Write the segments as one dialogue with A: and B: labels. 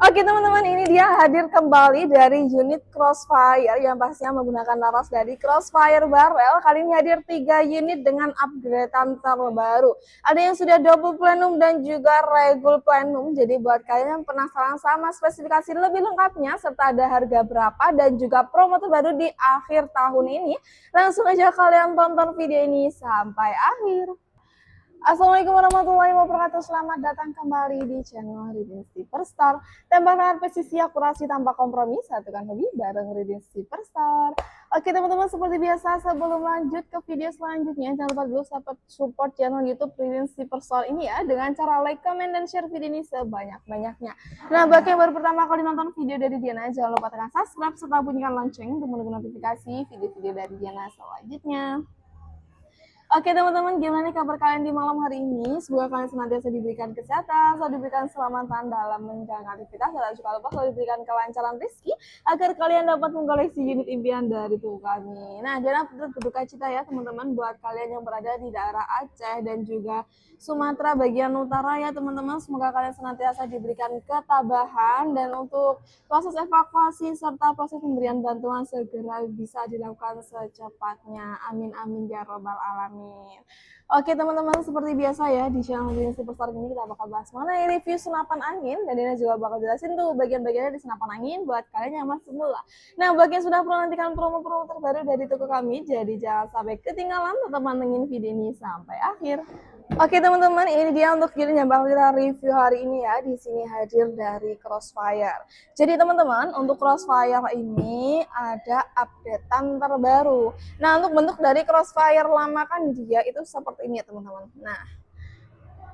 A: Oke teman-teman, ini dia hadir kembali dari unit Crossfire yang pastinya menggunakan laras dari Crossfire Barrel. Kali ini hadir 3 unit dengan upgradean terbaru. Ada yang sudah double plenum dan juga regular plenum. Jadi buat kalian yang penasaran sama spesifikasi lebih lengkapnya serta ada harga berapa dan juga promo terbaru di akhir tahun ini, langsung aja kalian tonton video ini sampai akhir. Assalamualaikum warahmatullahi wabarakatuh. Selamat datang kembali di channel Reading Superstar. Tembakan presisi akurasi tanpa kompromi, satukan hobi bareng Reading Superstar. Oke teman-teman, seperti biasa sebelum lanjut ke video selanjutnya, jangan lupa dulu support channel YouTube Reading Superstar ini ya dengan cara like, comment, dan share video ini sebanyak-banyaknya. Nah, bagi yang baru pertama kali nonton video dari Diana, jangan lupa tekan subscribe serta bunyikan lonceng untuk menunggu notifikasi video-video dari Diana selanjutnya. Oke teman-teman, gimana nih kabar kalian di malam hari ini? Semoga kalian senantiasa diberikan kesehatan, selalu diberikan keselamatan dalam menjalankan aktivitas, dan juga lupa selalu diberikan kelancaran rezeki agar kalian dapat mengkoleksi unit impian dari tubuh kami. Nah, jangan berduka cita ya teman-teman buat kalian yang berada di daerah Aceh dan juga Sumatera bagian utara ya teman-teman. Semoga kalian senantiasa diberikan ketabahan dan untuk proses evakuasi serta proses pemberian bantuan segera bisa dilakukan secepatnya. Amin amin ya robbal alamin. Oke teman-teman, seperti biasa ya di channel Reading Superstar ini kita bakal bahas mengenai review senapan angin, dan Dina juga bakal jelasin tuh bagian-bagiannya di senapan angin buat kalian yang masih pemula. Nah, bagi yang sudah menantikan promo-promo terbaru dari toko kami, jadi jangan sampai ketinggalan, tetap mantengin video ini sampai akhir. Oke teman-teman, ini dia untuk unit yang bakal kita review hari ini ya. Di sini hadir dari Crossfire. Jadi teman-teman, untuk Crossfire ini ada updatean terbaru. Nah, untuk bentuk dari Crossfire lama kan dia itu seperti ini ya teman-teman.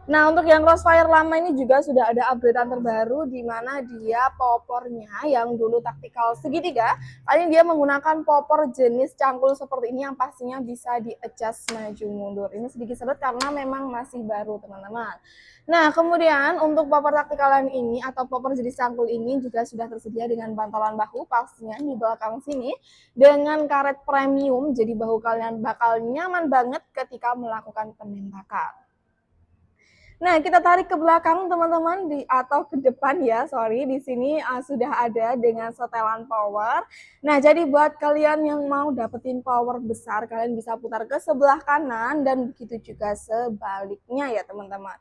A: Nah, untuk yang Crossfire lama ini juga sudah ada updatean terbaru di mana dia popornya yang dulu taktikal segitiga, kali ini dia menggunakan popor jenis cangkul seperti ini yang pastinya bisa di-adjust maju mundur. Ini sedikit seret karena memang masih baru, teman-teman. Nah, kemudian untuk popor taktikalan ini atau popor jenis cangkul ini juga sudah tersedia dengan bantalan bahu pastinya di belakang sini dengan karet premium, jadi bahu kalian bakal nyaman banget ketika melakukan penembakan. Nah, kita tarik ke belakang teman-teman atau ke depan ya, sorry. Di sini sudah ada dengan setelan power. Nah, jadi buat kalian yang mau dapetin power besar, kalian bisa putar ke sebelah kanan dan begitu juga sebaliknya ya, teman-teman.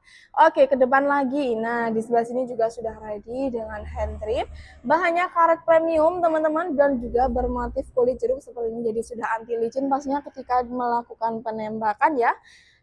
A: Oke, ke depan lagi. Nah, di sebelah sini juga sudah ready dengan hand grip. Bahannya karet premium, teman-teman, dan juga bermotif kulit jeruk seperti ini. Jadi sudah anti licin pastinya ketika melakukan penembakan ya.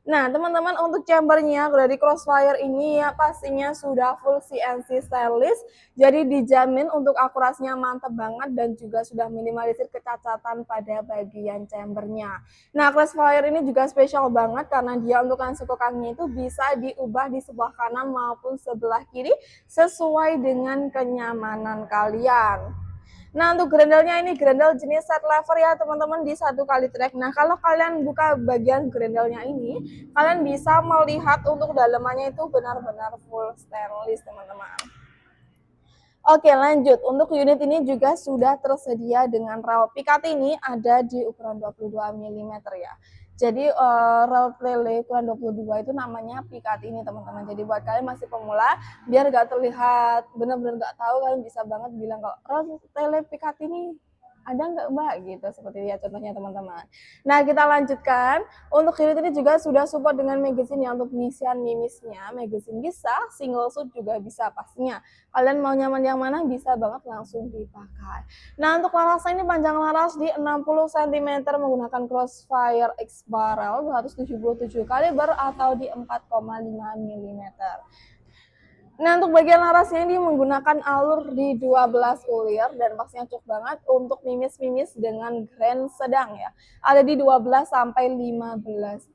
A: Nah, teman-teman, untuk chambernya dari Crossfire ini ya pastinya sudah full CNC stainless, jadi dijamin untuk akurasinya mantap banget dan juga sudah minimalisir kecacatan pada bagian chambernya. Nah, Crossfire ini juga spesial banget karena dia untuk sekokangnya itu bisa diubah di sebelah kanan maupun sebelah kiri sesuai dengan kenyamanan kalian. Nah, untuk grendelnya ini grendel jenis set lever ya teman-teman di 1 kali track. Nah, kalau kalian buka bagian grendelnya ini, kalian bisa melihat untuk dalamannya itu benar-benar full stainless teman-teman. Oke, lanjut. Untuk unit ini juga sudah tersedia dengan rel pikat ini ada di ukuran 22 mm ya. Jadi rel tele ukuran 22 itu namanya pikat ini teman-teman. Jadi buat kalian masih pemula, biar gak terlihat benar-benar gak tahu, kalian bisa banget bilang kalau rel tele pikat ini ada nggak mbak gitu, seperti ya contohnya teman-teman. Nah, kita lanjutkan. Untuk unit ini juga sudah support dengan magazine ya untuk pengisian mimisnya. Magazine bisa, single shoot juga bisa pastinya. Kalian mau nyaman yang mana bisa banget langsung dipakai. Nah, untuk larasnya ini panjang laras di 60 cm menggunakan Crossfire X Barrel 277 kaliber atau di 4,5 mm. Nah, untuk bagian larasnya ini menggunakan alur di 12 ulir dan pastinya cocok banget untuk mimis-mimis dengan grain sedang ya. Ada di 12 sampai 15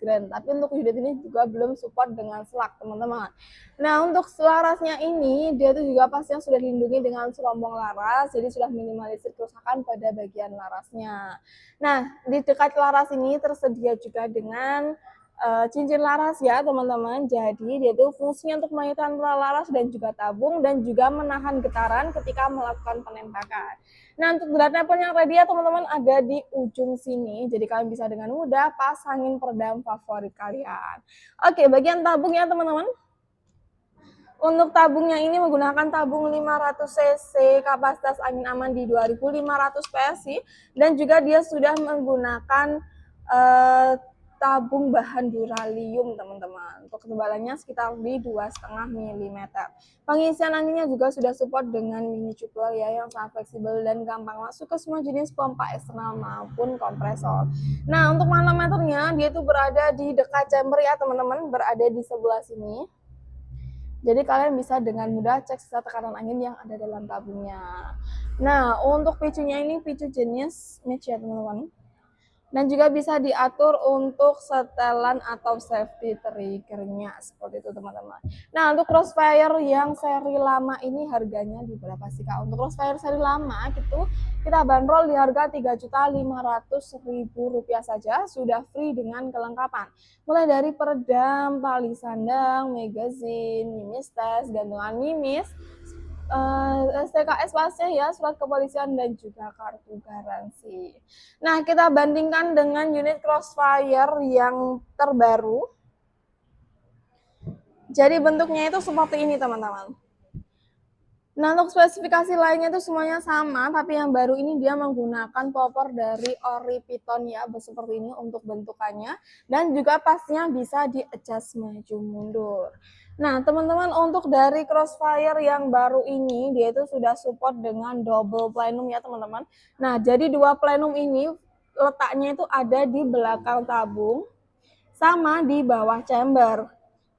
A: grain. Tapi untuk unit ini juga belum support dengan selak, teman-teman. Nah, untuk larasnya ini dia itu juga pastinya sudah dilindungi dengan serombong laras, jadi sudah minimalisir kerusakan pada bagian larasnya. Nah, di dekat laras ini tersedia juga dengan cincin laras ya teman-teman. Jadi dia itu fungsinya untuk mengaitkan laras dan juga tabung dan juga menahan getaran ketika melakukan penembakan. Nah, untuk berat nempel yang ready ya teman-teman ada di ujung sini, jadi kalian bisa dengan mudah pasangin peredam favorit kalian. Oke, bagian tabung ya teman-teman. Untuk tabungnya ini menggunakan tabung 500 cc, kapasitas angin aman di 2500 PSI, dan juga dia sudah menggunakan tabung bahan duralium teman-teman. Untuk ketebalannya sekitar di 2,5 mm. Pengisian anginnya juga sudah support dengan mini coupler ya, yang sangat fleksibel dan gampang masuk ke semua jenis pompa eksternal maupun kompresor. Nah, untuk manometernya dia itu berada di dekat chamber ya teman-teman, berada di sebelah sini. Jadi kalian bisa dengan mudah cek sisa tekanan angin yang ada dalam tabungnya. Nah, untuk picunya ini picu jenis match ya teman-teman. Dan juga bisa diatur untuk setelan atau safety triggernya, seperti itu teman-teman. Nah, untuk Crossfire yang seri lama ini harganya di berapa sih Kak? Untuk Crossfire seri lama gitu kita bandrol di harga Rp3.500.000 saja, sudah free dengan kelengkapan. Mulai dari peredam, tali sandang, magazine, mimis tes, gantungan mimis, STKS pasnya ya, surat kepolisian, dan juga kartu garansi. Nah, kita bandingkan dengan unit Crossfire yang terbaru. Jadi bentuknya itu seperti ini teman-teman. Nah, untuk spesifikasi lainnya itu semuanya sama, tapi yang baru ini dia menggunakan popor dari ori piton ya, seperti ini untuk bentukannya, dan juga pasnya bisa di-adjust maju mundur. Nah, teman-teman, untuk dari Crossfire yang baru ini, dia itu sudah support dengan double plenum ya teman-teman. Nah, jadi dua plenum ini letaknya itu ada di belakang tabung, sama di bawah chamber.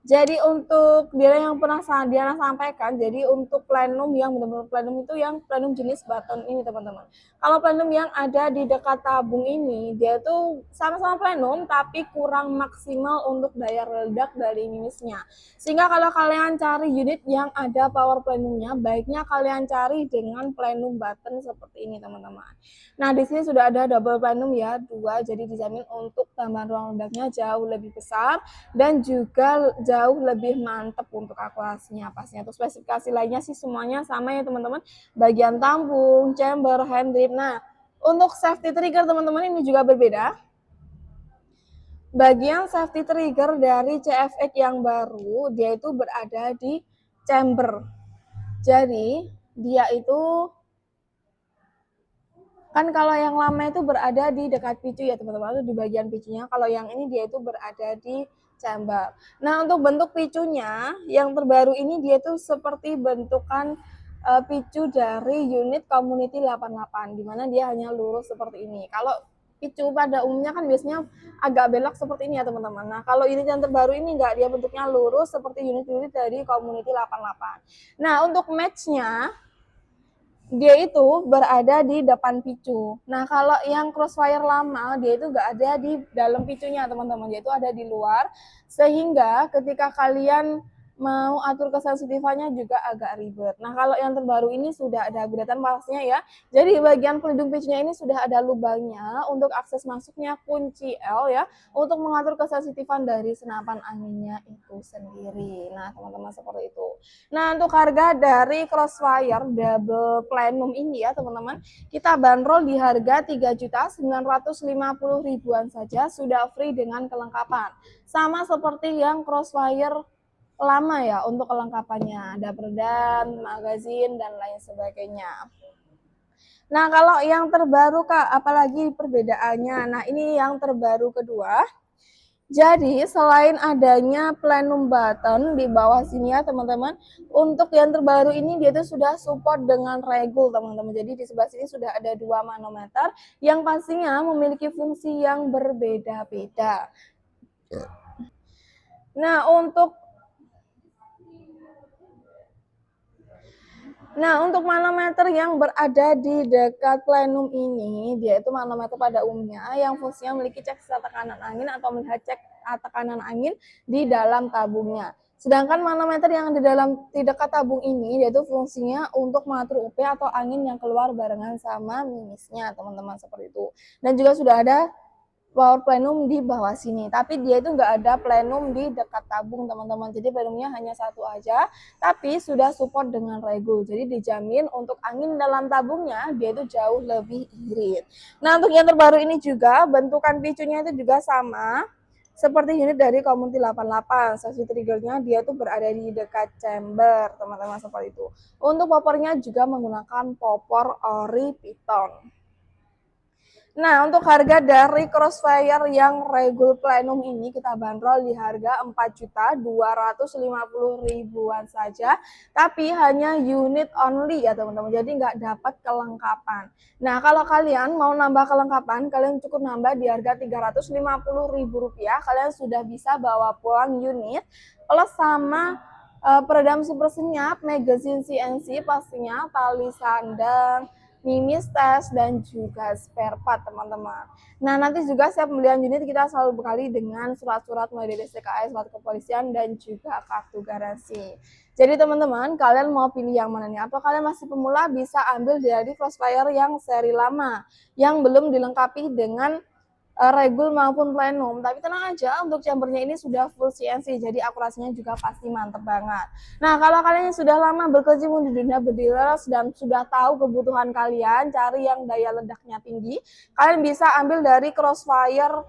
A: Jadi untuk Diana yang pernah Diana sampaikan, jadi untuk plenum yang benar-benar plenum itu yang plenum jenis button ini teman-teman. Kalau plenum yang ada di dekat tabung ini, dia tuh sama-sama plenum tapi kurang maksimal untuk daya ledak dari mimisnya. Sehingga kalau kalian cari unit yang ada power plenumnya, baiknya kalian cari dengan plenum button seperti ini teman-teman. Nah, di sini sudah ada double plenum ya, 2, jadi dijamin untuk tambahan ruang ledaknya jauh lebih besar dan juga jauh lebih mantap untuk akurasinya pasnya. Untuk spesifikasi lainnya sih semuanya sama ya teman-teman. Bagian tampung, chamber, hand grip. Nah, untuk safety trigger teman-teman ini juga berbeda. Bagian safety trigger dari CFX yang baru, dia itu berada di chamber. Jadi, dia itu kan kalau yang lama itu berada di dekat picu ya teman-teman, di bagian picunya. Kalau yang ini dia itu berada di chamber. Nah, untuk bentuk picunya yang terbaru ini dia itu seperti bentukan picu dari unit Community 88, di mana dia hanya lurus seperti ini. Kalau picu pada umumnya kan biasanya agak belok seperti ini ya teman-teman. Nah, kalau unit yang terbaru ini enggak, dia bentuknya lurus seperti unit-unit dari Community 88. Nah, untuk match-nya dia itu berada di depan picu. Nah, kalau yang Crossfire lama, dia itu nggak ada di dalam picunya, teman-teman. Dia itu ada di luar, sehingga ketika kalian mau atur kesensitifan juga agak ribet. Nah, kalau yang terbaru ini sudah ada updatean pasnya ya. Jadi bagian pelindung picunya ini sudah ada lubangnya untuk akses masuknya kunci L ya, untuk mengatur kesensitifan dari senapan anginnya itu sendiri. Nah, teman-teman seperti itu. Nah, untuk harga dari Crossfire double plenum ini ya teman-teman, kita bandrol di harga Rp3.950.000 saja, sudah free dengan kelengkapan. Sama seperti yang Crossfire lama ya untuk kelengkapannya, ada peredam, magazine, dan lain sebagainya. Nah, kalau yang terbaru Kak, apalagi perbedaannya? Nah, ini yang terbaru kedua. Jadi, selain adanya plenum button di bawah sini ya teman-teman, untuk yang terbaru ini dia tuh sudah support dengan regul teman-teman. Jadi di sebelah sini sudah ada 2 manometer yang pastinya memiliki fungsi yang berbeda-beda. Nah, untuk manometer yang berada di dekat plenum ini, dia itu manometer pada umumnya yang fungsinya memiliki cek sisa tekanan angin atau melihat cek tekanan angin di dalam tabungnya. Sedangkan manometer yang di dekat tabung ini, yaitu fungsinya untuk mengatur UP atau angin yang keluar barengan sama mimisnya, teman-teman, seperti itu. Dan juga sudah ada power plenum di bawah sini, tapi dia itu nggak ada plenum di dekat tabung teman-teman. Jadi plenumnya hanya satu aja, tapi sudah support dengan regul. Jadi dijamin untuk angin dalam tabungnya dia itu jauh lebih irit. Nah, untuk yang terbaru ini juga bentukan picunya itu juga sama seperti unit dari Community 88. Safety triggernya dia tuh berada di dekat chamber, teman-teman, seperti itu. Untuk popornya juga menggunakan popor ori Piton. Nah, untuk harga dari Crossfire yang Regul Plenum ini kita bandrol di harga 4.250.000-an saja, tapi hanya unit only ya teman-teman, jadi nggak dapat kelengkapan. Nah, kalau kalian mau nambah kelengkapan, kalian cukup nambah di harga Rp350.000, kalian sudah bisa bawa pulang unit plus sama peredam super senyap, magazine CNC pastinya, tali sandang, mimis tes, dan juga spare part teman-teman. Nah, nanti juga setiap pembelian unit kita selalu bekali dengan surat-surat mulai dari STKS, surat kepolisian, dan juga kartu garansi. Jadi teman-teman, kalian mau pilih yang mana nih? Atau kalian masih pemula, bisa ambil dari Crossfire yang seri lama, yang belum dilengkapi dengan Regul maupun Plenum. Tapi tenang aja, untuk chambernya ini sudah full CNC, jadi akurasinya juga pasti mantep banget. Nah, kalau kalian yang sudah lama berkecimpung di dunia berdealers dan sudah tahu kebutuhan kalian, cari yang daya ledaknya tinggi, kalian bisa ambil dari Crossfire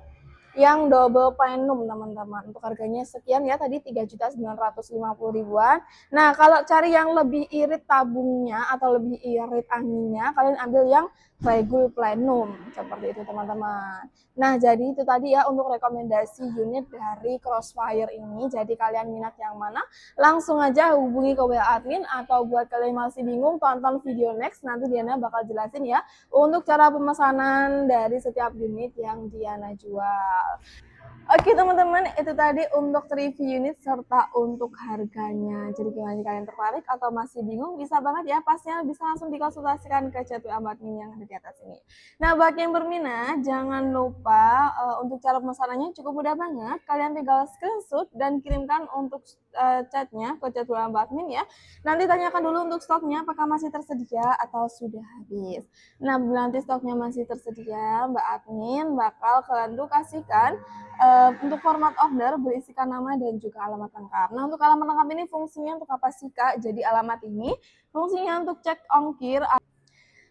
A: yang double plenum teman-teman. Untuk harganya sekian ya, tadi 3.950.000-an. Nah, kalau cari yang lebih irit tabungnya atau lebih irit anginnya, kalian ambil yang Regul Plenum seperti itu teman-teman. Nah, jadi itu tadi ya untuk rekomendasi unit dari Crossfire ini. Jadi kalian minat yang mana, langsung aja hubungi ke WA admin, atau buat kalian masih bingung, tonton video next, nanti Diana bakal jelasin ya untuk cara pemesanan dari setiap unit yang Diana jual. Oke teman-teman, itu tadi untuk review unit serta untuk harganya. Jadi gimana kalian tertarik atau masih bingung, bisa banget ya, pastinya bisa langsung dikonsultasikan ke chat WA admin yang ada di atas ini. Nah, bagi yang berminat, jangan lupa untuk cara pemesanannya cukup mudah banget. Kalian tinggal screenshot dan kirimkan untuk chatnya ke chat WA admin ya. Nanti tanyakan dulu untuk stoknya apakah masih tersedia atau sudah habis. Nah, bila nanti stoknya masih tersedia, Mbak Admin bakal kalian tuh kasihkan untuk format order berisikan nama dan juga alamat lengkap. Nah, untuk alamat lengkap ini fungsinya untuk apa sih, Kak? Jadi alamat ini fungsinya untuk cek ongkir.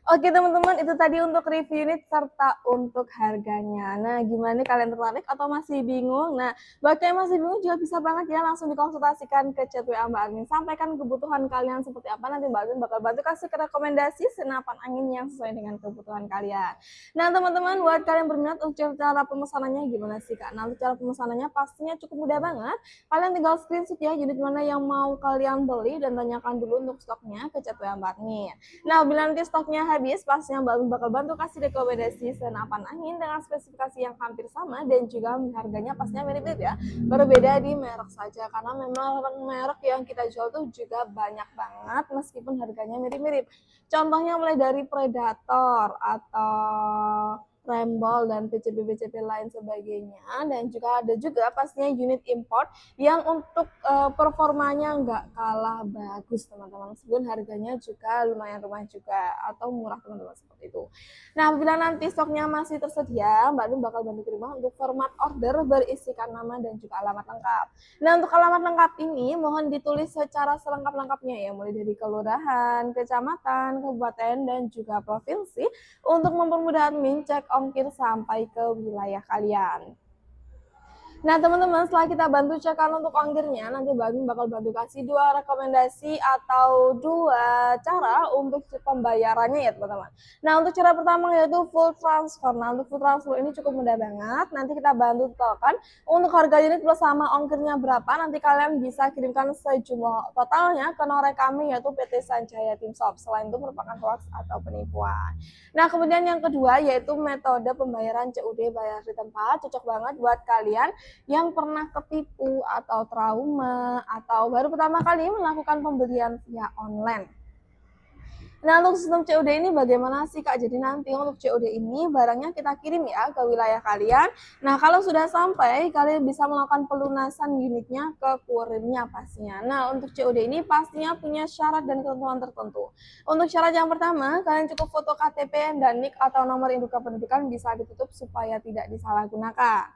A: Oke teman-teman, itu tadi untuk review unit serta untuk harganya. Nah, gimana nih, kalian tertarik atau masih bingung? Nah, bagi yang masih bingung juga bisa banget ya langsung dikonsultasikan ke chat WA Mbak Admin. Sampaikan kebutuhan kalian seperti apa, nanti Mbak Admin bakal bantu kasih rekomendasi senapan angin yang sesuai dengan kebutuhan kalian. Nah, teman-teman, buat kalian berminat untuk cara pemesanannya gimana sih, Kak? Nah, untuk cara pemesanannya pastinya cukup mudah banget. Kalian tinggal screenshot ya unit mana yang mau kalian beli dan tanyakan dulu untuk stoknya ke chat WA Mbak Admin. Nah, bila nanti stoknya habis, pastinya Mbak Admin bakal bantu kasih rekomendasi senapan angin dengan spesifikasi yang hampir sama dan juga harganya pastinya mirip-mirip ya. Berbeda di merek saja, karena memang merek yang kita jual tuh juga banyak banget meskipun harganya mirip-mirip. Contohnya mulai dari Predator atau Rembol dan PCB-PCB lain sebagainya, dan juga ada juga pastinya unit import yang untuk performanya nggak kalah bagus teman-teman, meskipun harganya juga lumayan juga atau murah teman-teman, seperti itu. Nah, bila nanti stoknya masih tersedia, Mbak Admin bakal bantu kirim untuk format order berisikan nama dan juga alamat lengkap. Nah, untuk alamat lengkap ini mohon ditulis secara selengkap-lengkapnya ya, mulai dari kelurahan, kecamatan, kabupaten, dan juga provinsi untuk mempermudah admin cek ongkir sampai ke wilayah kalian. Nah teman-teman, setelah kita bantu cekan untuk ongkirnya, nanti Mbak Admin bakal bantu kasih 2 rekomendasi atau 2 cara untuk pembayarannya ya teman-teman. Nah, untuk cara pertama yaitu full transfer. Nah, untuk full transfer ini cukup mudah banget. Nanti kita bantu totalkan untuk harga unit plus sama ongkirnya berapa. Nanti kalian bisa kirimkan sejumlah totalnya ke nomor kami yaitu PT Sanjaya Tim Shop. Selain itu merupakan hoax atau penipuan. Nah, kemudian yang kedua yaitu metode pembayaran COD, bayar di tempat. Cocok banget buat kalian yang pernah ketipu atau trauma atau baru pertama kali melakukan pembelian via online. Nah, untuk sistem COD ini bagaimana sih, Kak? Jadi nanti untuk COD ini barangnya kita kirim ya ke wilayah kalian. Nah, kalau sudah sampai, kalian bisa melakukan pelunasan unitnya ke kurirnya pastinya. Nah, untuk COD ini pastinya punya syarat dan ketentuan tertentu. Untuk syarat yang pertama, kalian cukup foto KTP dan NIK atau nomor induk kependudukan bisa ditutup supaya tidak disalahgunakan.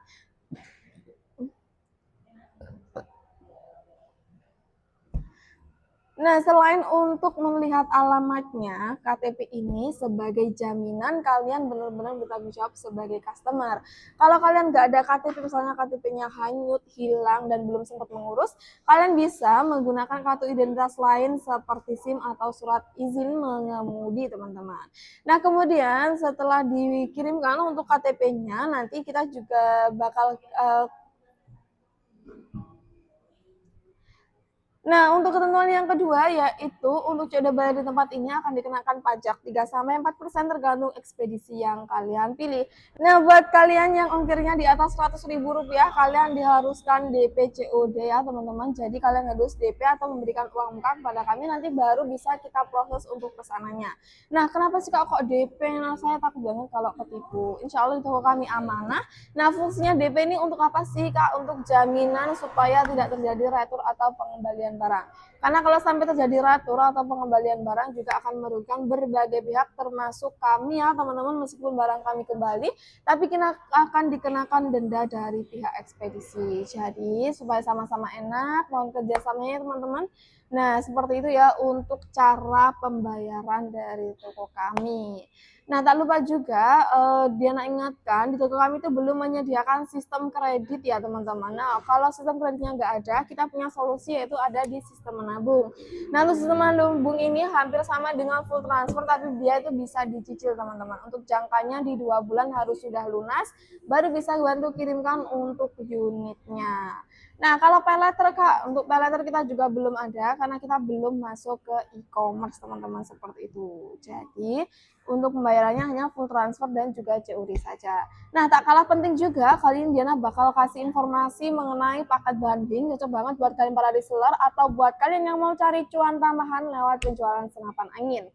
A: Nah, selain untuk melihat alamatnya, KTP ini sebagai jaminan kalian benar-benar bertanggung jawab sebagai customer. Kalau kalian nggak ada KTP, misalnya KTP-nya hanyut, hilang, dan belum sempat mengurus, kalian bisa menggunakan kartu identitas lain seperti SIM atau surat izin mengemudi, teman-teman. Nah, kemudian setelah dikirimkan untuk KTP-nya, nanti kita juga bakal Nah, untuk ketentuan yang kedua yaitu untuk coda bayar di tempat ini akan dikenakan pajak 3-4% tergantung ekspedisi yang kalian pilih. Nah, buat kalian yang ongkirnya di atas Rp100.000, kalian diharuskan DP COD ya teman-teman. Jadi kalian harus DP atau memberikan uang muka kepada kami, nanti baru bisa kita proses untuk kesananya. Nah, kenapa sih kak kok DP? Nah, saya takut banget kalau ketipu. Insya Allah di toko kami amanah. Nah, fungsinya DP ini untuk apa sih kak? Untuk jaminan supaya tidak terjadi retur atau pengembalian barang. Karena kalau sampai terjadi retur atau pengembalian barang juga akan merugikan berbagai pihak termasuk kami ya teman-teman, meskipun barang kami kembali tapi akan dikenakan denda dari pihak ekspedisi. Jadi supaya sama-sama enak mohon kerjasamanya ya teman-teman. Nah seperti itu ya untuk cara pembayaran dari toko kami. Nah, tak lupa juga Diana ingatkan di toko kami itu belum menyediakan sistem kredit ya teman-teman. Nah, kalau sistem kreditnya nggak ada, kita punya solusi yaitu ada di sistem menabung. Nah, untuk sistem menabung ini hampir sama dengan full transfer, tapi dia itu bisa dicicil teman-teman. Untuk jangkanya di 2 bulan harus sudah lunas, baru bisa bantu kirimkan untuk unitnya. Nah, kalau pay letter kak, untuk pay letter kita juga belum ada karena kita belum masuk ke e-commerce teman-teman seperti itu. Jadi untuk pembayarannya hanya full transfer dan juga COD saja. Nah, tak kalah penting juga, kali ini Diana bakal kasih informasi mengenai paket banding, cocok banget buat kalian para reseller atau buat kalian yang mau cari cuan tambahan lewat penjualan senapan angin.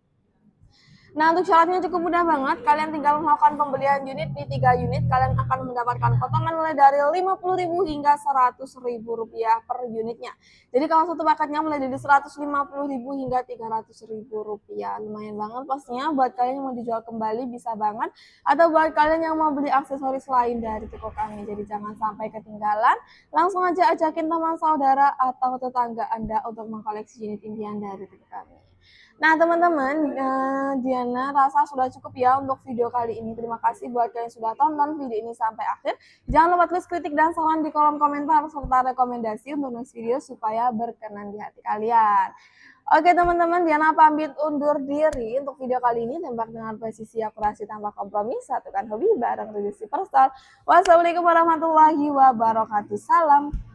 A: Nah, untuk syaratnya cukup mudah banget. Kalian tinggal melakukan pembelian unit di 3 unit, kalian akan mendapatkan potongan mulai dari Rp50.000 hingga Rp100.000 per unitnya. Jadi kalau satu paketnya mulai dari Rp150.000 hingga Rp300.000. Lumayan banget pastinya buat kalian yang mau dijual kembali bisa banget, atau buat kalian yang mau beli aksesoris lain dari toko kami. Jadi jangan sampai ketinggalan. Langsung aja ajakin teman saudara atau tetangga Anda untuk mengkoleksi unit impian dari toko kami. Nah teman-teman, Diana rasa sudah cukup ya untuk video kali ini. Terima kasih buat kalian yang sudah tonton video ini sampai akhir. Jangan lupa tulis kritik dan saran di kolom komentar serta rekomendasi untuk next video supaya berkenan di hati kalian. Oke teman-teman, Diana pamit undur diri untuk video kali ini. Tembak dengan presisi, akurasi tanpa kompromi, satukan hobi bareng Review Superstar. Wassalamualaikum warahmatullahi wabarakatuh. Salam.